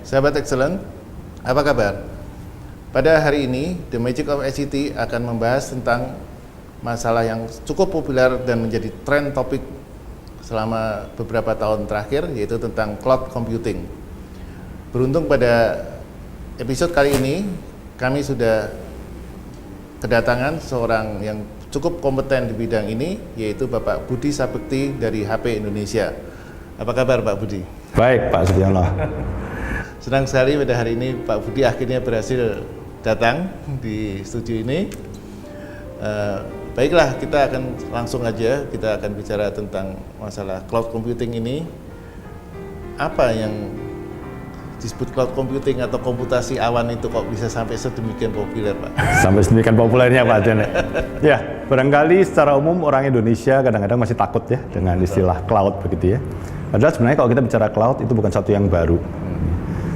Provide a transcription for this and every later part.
Sahabat Excellent, apa kabar? Pada hari ini, The Magic of ICT akan membahas tentang masalah yang cukup populer dan menjadi tren topik selama beberapa tahun terakhir, yaitu tentang cloud computing. Beruntung pada episode kali ini, kami sudah kedatangan seorang yang cukup kompeten di bidang ini, yaitu Bapak Budi Sabekti dari HP Indonesia. Apa kabar Pak Budi? Baik Pak Sutyono. Senang sekali pada hari ini Pak Budi akhirnya berhasil datang di studio ini. Baiklah, kita akan langsung aja, kita akan bicara tentang masalah cloud computing ini. Apa yang disebut cloud computing atau komputasi awan itu kok bisa sampai sedemikian populer, Pak? Sampai sedemikian populernya Pak Jan. Ya, barangkali secara umum orang Indonesia kadang-kadang masih takut ya dengan istilah cloud begitu ya. Padahal sebenarnya kalau kita bicara cloud itu bukan satu yang baru.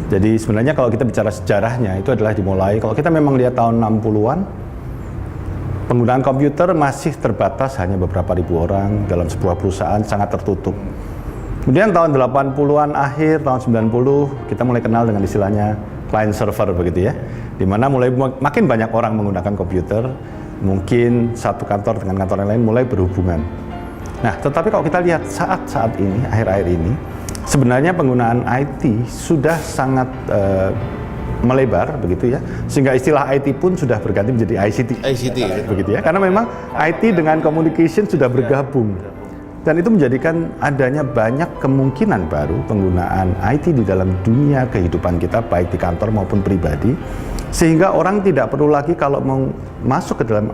Jadi sebenarnya kalau kita bicara sejarahnya itu adalah dimulai, kalau kita memang lihat tahun 60-an, penggunaan komputer masih terbatas hanya beberapa ribu orang dalam sebuah perusahaan sangat tertutup. Kemudian tahun 80-an akhir, tahun 90, kita mulai kenal dengan istilahnya client server begitu ya. Dimana mulai makin banyak orang menggunakan komputer, mungkin satu kantor dengan kantor yang lain mulai berhubungan. Nah, tetapi kalau kita lihat saat-saat ini, akhir-akhir ini, sebenarnya penggunaan IT sudah sangat melebar begitu ya, sehingga istilah IT pun sudah berganti menjadi ICT. Begitu ya, karena memang IT dengan communication sudah bergabung. Dan itu menjadikan adanya banyak kemungkinan baru penggunaan IT di dalam dunia kehidupan kita, baik di kantor maupun pribadi, sehingga orang tidak perlu lagi kalau mau masuk ke dalam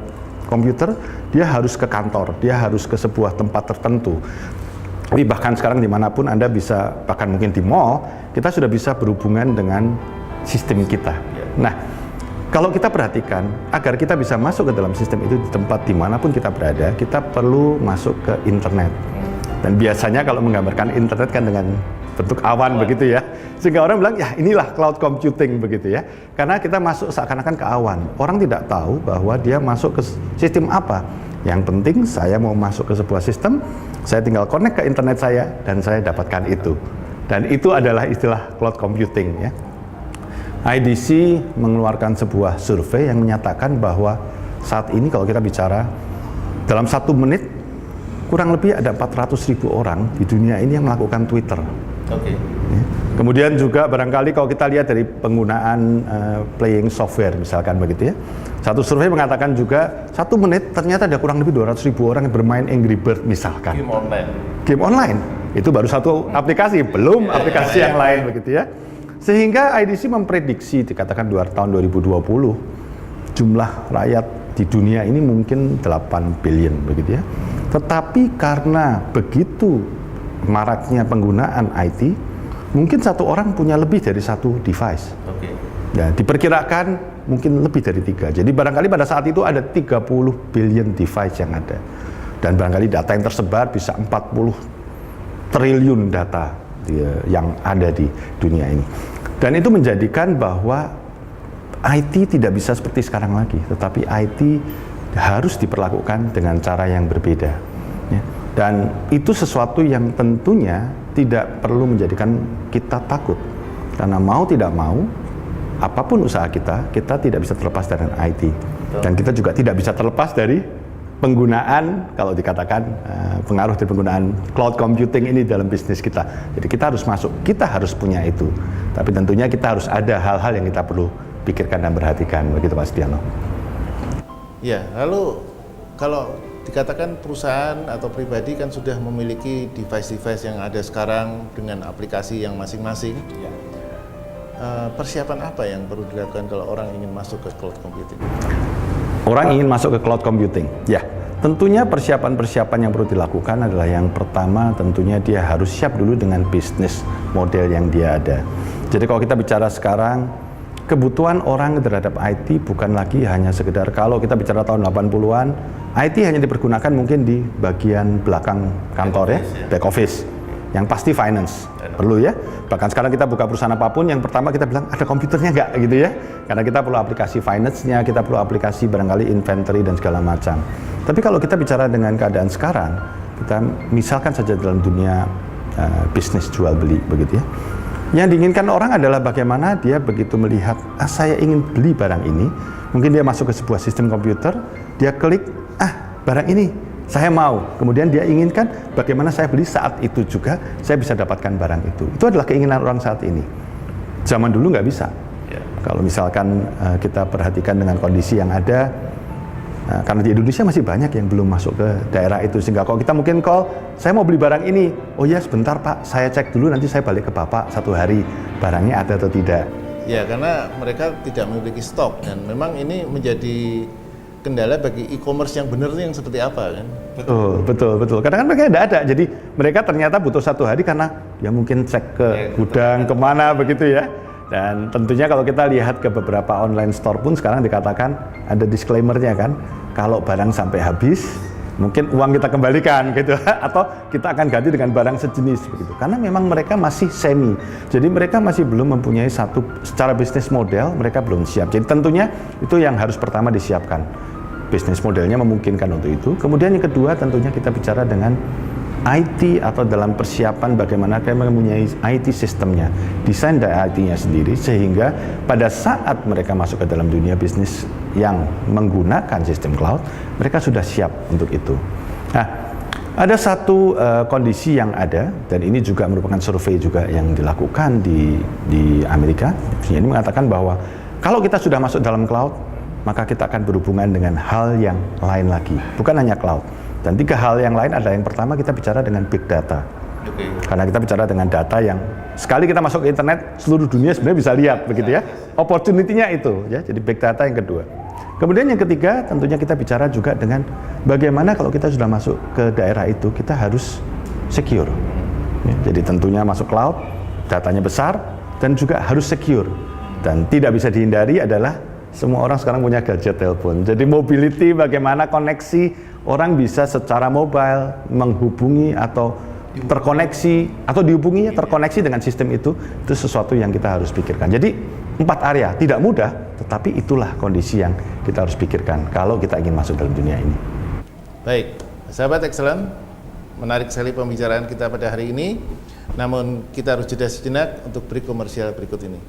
komputer, dia harus ke kantor, dia harus ke sebuah tempat tertentu. Tapi bahkan sekarang dimanapun Anda bisa, bahkan mungkin di mall, kita sudah bisa berhubungan dengan sistem kita. Nah, kalau kita perhatikan, agar kita bisa masuk ke dalam sistem itu di tempat dimanapun kita berada, kita perlu masuk ke internet. Dan biasanya kalau menggambarkan internet kan dengan bentuk awan begitu ya, sehingga orang bilang ya inilah cloud computing begitu ya, karena kita masuk seakan-akan ke awan. Orang tidak tahu bahwa dia masuk ke sistem apa. Yang penting saya mau masuk ke sebuah sistem, saya tinggal connect ke internet saya dan saya dapatkan itu. Dan itu adalah istilah cloud computing ya. IDC mengeluarkan sebuah survei yang menyatakan bahwa saat ini kalau kita bicara dalam 1 menit kurang lebih ada 400.000 orang di dunia ini yang melakukan Twitter. Oke. Ya. Kemudian juga barangkali kalau kita lihat dari penggunaan playing software misalkan begitu ya. Satu survei mengatakan juga 1 menit ternyata ada kurang lebih 200.000 orang yang bermain Angry Bird misalkan. Game online. Game online. Itu baru satu aplikasi, belum aplikasi yang lain begitu ya. Sehingga IDC memprediksi dikatakan tahun 2020 jumlah rakyat di dunia ini mungkin 8 billion begitu ya. Tetapi karena begitu maraknya penggunaan IT, mungkin satu orang punya lebih dari satu device. Oke. Ya, diperkirakan mungkin lebih dari 3. Jadi barangkali pada saat itu ada 30 billion device yang ada. Dan barangkali data yang tersebar bisa 40 triliun data yang ada di dunia ini. Dan itu menjadikan bahwa IT tidak bisa seperti sekarang lagi, tetapi IT harus diperlakukan dengan cara yang berbeda. Ya. Dan itu sesuatu yang tentunya tidak perlu menjadikan kita takut. Karena mau tidak mau, apapun usaha kita tidak bisa terlepas dari IT. Dan kita juga tidak bisa terlepas dari penggunaan, kalau dikatakan pengaruh dari penggunaan cloud computing ini dalam bisnis kita. Jadi kita harus masuk, kita harus punya itu. Tapi tentunya kita harus ada hal-hal yang kita perlu pikirkan dan perhatikan, begitu Pak Setiano. Ya, lalu kalau dikatakan perusahaan atau pribadi kan sudah memiliki device-device yang ada sekarang dengan aplikasi yang masing-masing. Ya. Persiapan apa yang perlu dilakukan kalau orang ingin masuk ke cloud computing? Orang ingin masuk ke cloud computing, ya tentunya persiapan-persiapan yang perlu dilakukan adalah yang pertama tentunya dia harus siap dulu dengan bisnis model yang dia ada. Jadi kalau kita bicara sekarang, kebutuhan orang terhadap IT bukan lagi hanya sekedar kalau kita bicara tahun 80-an, IT hanya dipergunakan mungkin di bagian belakang kantor ya, back office. Yang pasti finance, perlu ya. Bahkan sekarang kita buka perusahaan apapun, yang pertama kita bilang ada komputernya nggak gitu ya. Karena kita perlu aplikasi finance-nya, kita perlu aplikasi barangkali inventory dan segala macam. Tapi kalau kita bicara dengan keadaan sekarang, kita misalkan saja dalam dunia bisnis jual beli begitu ya. Yang diinginkan orang adalah bagaimana dia begitu melihat, saya ingin beli barang ini, mungkin dia masuk ke sebuah sistem komputer, dia klik, barang ini saya mau. Kemudian dia inginkan bagaimana saya beli saat itu juga, saya bisa dapatkan barang itu. Itu adalah keinginan orang saat ini. Zaman dulu nggak bisa. Kalau misalkan kita perhatikan dengan kondisi yang ada, karena di Indonesia masih banyak yang belum masuk ke daerah itu, sehingga kalau kita mungkin call, saya mau beli barang ini, oh ya sebentar Pak, saya cek dulu, nanti saya balik ke Bapak 1 hari, barangnya ada atau tidak. Ya, karena mereka tidak memiliki stok, dan memang ini menjadi kendala bagi e-commerce yang benar itu yang seperti apa kan? Betul. Kadang-kadang mereka tidak ada, jadi mereka ternyata butuh 1 hari karena ya mungkin cek ke gudang, kemana begitu ya. Dan tentunya kalau kita lihat ke beberapa online store pun sekarang dikatakan ada disclaimer-nya kan, kalau barang sampai habis mungkin uang kita kembalikan gitu, atau kita akan ganti dengan barang sejenis begitu. Karena memang mereka masih semi, jadi mereka masih belum mempunyai satu secara bisnis model, mereka belum siap. Jadi tentunya itu yang harus pertama disiapkan, bisnis modelnya memungkinkan untuk itu. Kemudian yang kedua tentunya kita bicara dengan IT atau dalam persiapan bagaimana mereka mempunyai IT sistemnya, desain dari IT-nya sendiri, sehingga pada saat mereka masuk ke dalam dunia bisnis yang menggunakan sistem cloud, mereka sudah siap untuk itu. Nah, ada satu kondisi yang ada, dan ini juga merupakan survei juga yang dilakukan di Amerika. Ini mengatakan bahwa kalau kita sudah masuk dalam cloud, maka kita akan berhubungan dengan hal yang lain lagi, bukan hanya cloud. Dan 3 hal yang lain adalah, yang pertama kita bicara dengan big data. Karena kita bicara dengan data yang sekali kita masuk ke internet, seluruh dunia sebenarnya bisa lihat begitu ya. Opportunity-nya itu ya, jadi big data yang kedua. Kemudian yang ketiga tentunya kita bicara juga dengan bagaimana kalau kita sudah masuk ke daerah itu, kita harus secure. Ya, jadi tentunya masuk cloud, datanya besar dan juga harus secure. Dan tidak bisa dihindari adalah semua orang sekarang punya gadget telepon. Jadi mobility, bagaimana koneksi orang bisa secara mobile menghubungi atau terkoneksi atau dihubunginya terkoneksi dengan sistem itu sesuatu yang kita harus pikirkan. Jadi 4 area, tidak mudah, tetapi itulah kondisi yang kita harus pikirkan kalau kita ingin masuk dalam dunia ini. Baik, sahabat Excellent, menarik sekali pembicaraan kita pada hari ini. Namun kita harus jeda sejenak untuk break komersial berikut ini.